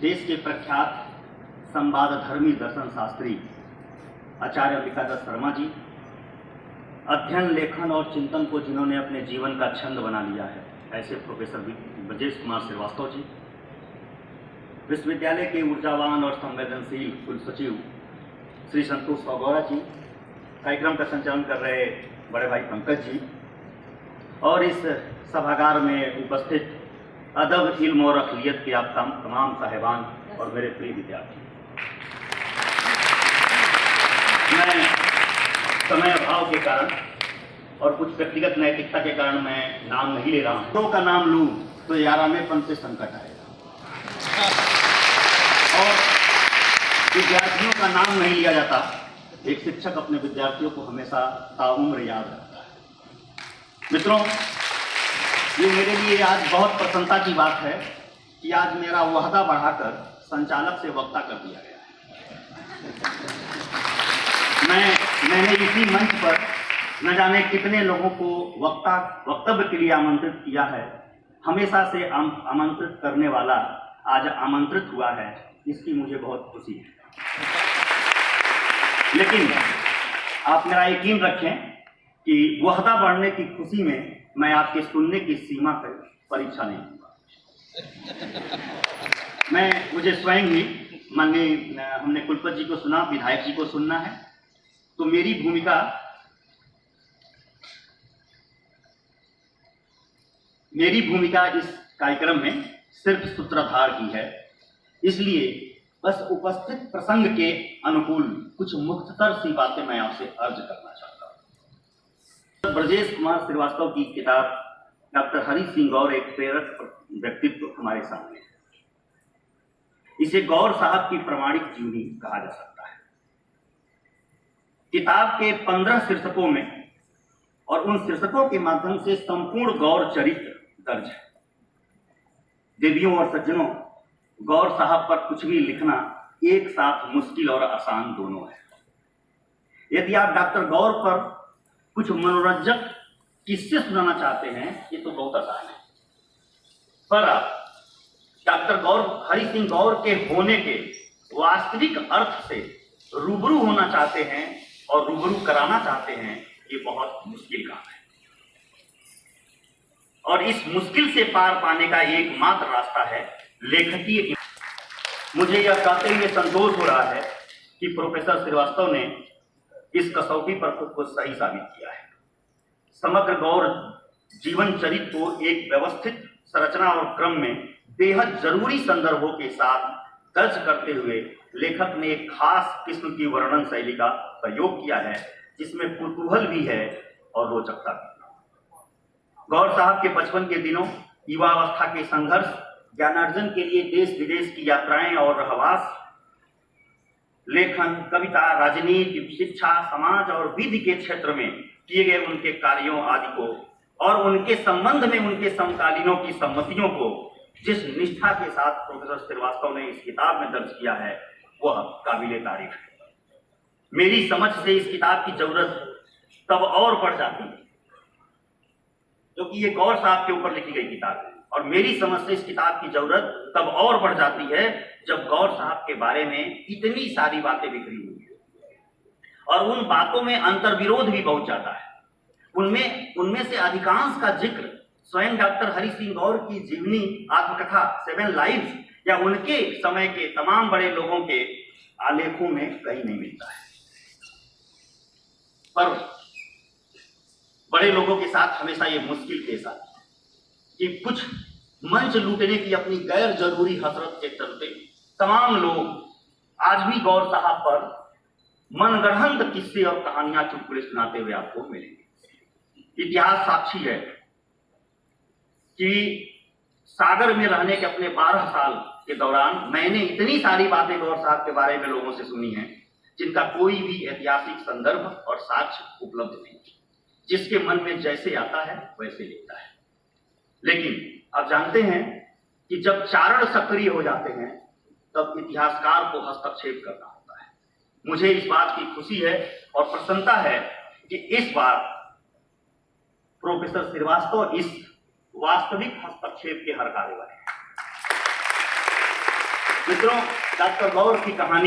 देश के प्रख्यात संवादधर्मी दर्शन शास्त्री आचार्य अंबिकादत्त शर्मा जी, अध्ययन, लेखन और चिंतन को जिन्होंने अपने जीवन का छंद बना लिया है, ऐसे प्रोफेसर ब्रजेश कुमार श्रीवास्तव जी, विश्वविद्यालय के ऊर्जावान और संवेदनशील कुल सचिव श्री संतोष गौरा जी, कार्यक्रम का संचालन कर रहे बड़े भाई पंकज जी, और इस सभागार में उपस्थित अदब, इल्म और अक़लियत के आप तमाम साहिबान और मेरे प्रिय विद्यार्थी। मैं समय अभाव के कारण और कुछ व्यक्तिगत नैतिकता के कारण मैं नाम नहीं ले रहा हूँ। दो का नाम लूँ तो यारामेपन से संकट आएगा, और विद्यार्थियों का नाम नहीं लिया जाता। एक शिक्षक अपने विद्यार्थियों को हमेशा ताउम्र याद रखता है। मित्रों, ये मेरे लिए आज बहुत प्रसन्नता की बात है कि आज मेरा वहदा बढ़ाकर संचालक से वक्ता कर दिया गया है। मैंने इसी मंच पर न जाने कितने लोगों को वक्तव्य के लिए आमंत्रित किया है। हमेशा से आमंत्रित करने वाला आज आमंत्रित हुआ है, इसकी मुझे बहुत खुशी है। लेकिन आप मेरा यकीन रखें कि वहदा बढ़ने की खुशी में मैं आपके सुनने की सीमा पर परीक्षा नहीं दूंगा। मुझे स्वयं ही माननीय हमने कुलपति जी को सुना, विधायक जी को सुनना है, तो मेरी भूमिका इस कार्यक्रम में सिर्फ सूत्रधार की है। इसलिए बस उपस्थित प्रसंग के अनुकूल कुछ मुख्तसर सी बातें मैं आपसे अर्ज करना चाहता हूँ। ब्रजेश कुमार श्रीवास्तव की किताब डॉक्टर हरि सिंह गौर एक प्रेरक व्यक्तित्व हमारे सामने है। इसे गौर साहब की प्रामाणिक जीवनी कहा जा सकता है। किताब के 15 शीर्षकों में और उन शीर्षकों के माध्यम से संपूर्ण गौर चरित्र दर्ज है। देवियों और सज्जनों, गौर साहब पर कुछ भी लिखना एक साथ मुश्किल और आसान दोनों है। यदि आप डॉक्टर गौर पर कुछ मनोरंजक किस्से सुनाना चाहते हैं, ये तो बहुत आसान है। पर आप डॉक्टर हरि सिंह गौर के होने के वास्तविक अर्थ से रूबरू होना चाहते हैं और रूबरू कराना चाहते हैं, ये बहुत मुश्किल काम है। और इस मुश्किल से पार पाने का एकमात्र रास्ता है लेखकीय। मुझे यह कहते हुए संतोष हो रहा है कि प्रोफेसर श्रीवास्तव ने इस कसौटी पर खुद को सही साबित किया है। समग्र गौर जीवन चरित्र को एक व्यवस्थित संरचना और क्रम में बेहद जरूरी संदर्भों के साथ दर्ज करते हुए लेखक ने एक खास किस्म की वर्णन शैली का प्रयोग किया है, जिसमें कुतूहल भी है और रोचकता भी। गौर साहब के बचपन के दिनों, युवावस्था के संघर्ष, ज्ञानार्जन के लिए देश विदेश की यात्राएं और रहवास, लेखन, कविता, राजनीति, शिक्षा, समाज और विधि के क्षेत्र में किए गए उनके कार्यों आदि को और उनके संबंध में उनके समकालीनों की सम्मतियों को जिस निष्ठा के साथ प्रोफेसर श्रीवास्तव ने इस किताब में दर्ज किया है, वह काबिले तारीफ है। मेरी समझ से इस किताब की जरूरत तब और बढ़ जाती है, क्योंकि ये गौर साहब के ऊपर लिखी गई किताब है, और मेरी समझ से इस किताब की जरूरत तब और बढ़ जाती है जब गौर साहब के बारे में इतनी सारी बातें बिखरी हुई है और उन बातों में अंतर्विरोध भी बहुत ज्यादा है। उनमें से अधिकांश का जिक्र स्वयं डॉक्टर हरि सिंह गौर की जीवनी आत्मकथा 7 लाइव्स या उनके समय के तमाम बड़े लोगों के आलेखों में कहीं नहीं मिलता है। पर बड़े लोगों के साथ हमेशा ये मुश्किल पेश आती है कि कुछ मंच लूटने की अपनी गैर जरूरी हसरत के चलते तमाम लोग आज भी गौर साहब पर मनगढ़ंत किस्से और कहानियां चुटकुले सुनाते हुए आपको मिलेंगे। इतिहास साक्षी है कि सागर में रहने के अपने 12 साल के दौरान मैंने इतनी सारी बातें गौर साहब के बारे में लोगों से सुनी हैं, जिनका कोई भी ऐतिहासिक संदर्भ और साक्ष्य उपलब्ध नहीं। जिसके मन में जैसे आता है वैसे लिखता है। लेकिन आप जानते हैं कि जब चारण सक्रिय हो जाते हैं, तब इतिहासकार को हस्तक्षेप करना होता है। मुझे इस बात की खुशी है और प्रसन्नता है कि इस बार प्रोफेसर श्रीवास्तव इस वास्तविक हस्तक्षेप के हरकारे बने हैं। मित्रों, डॉक्टर गौर की कहानी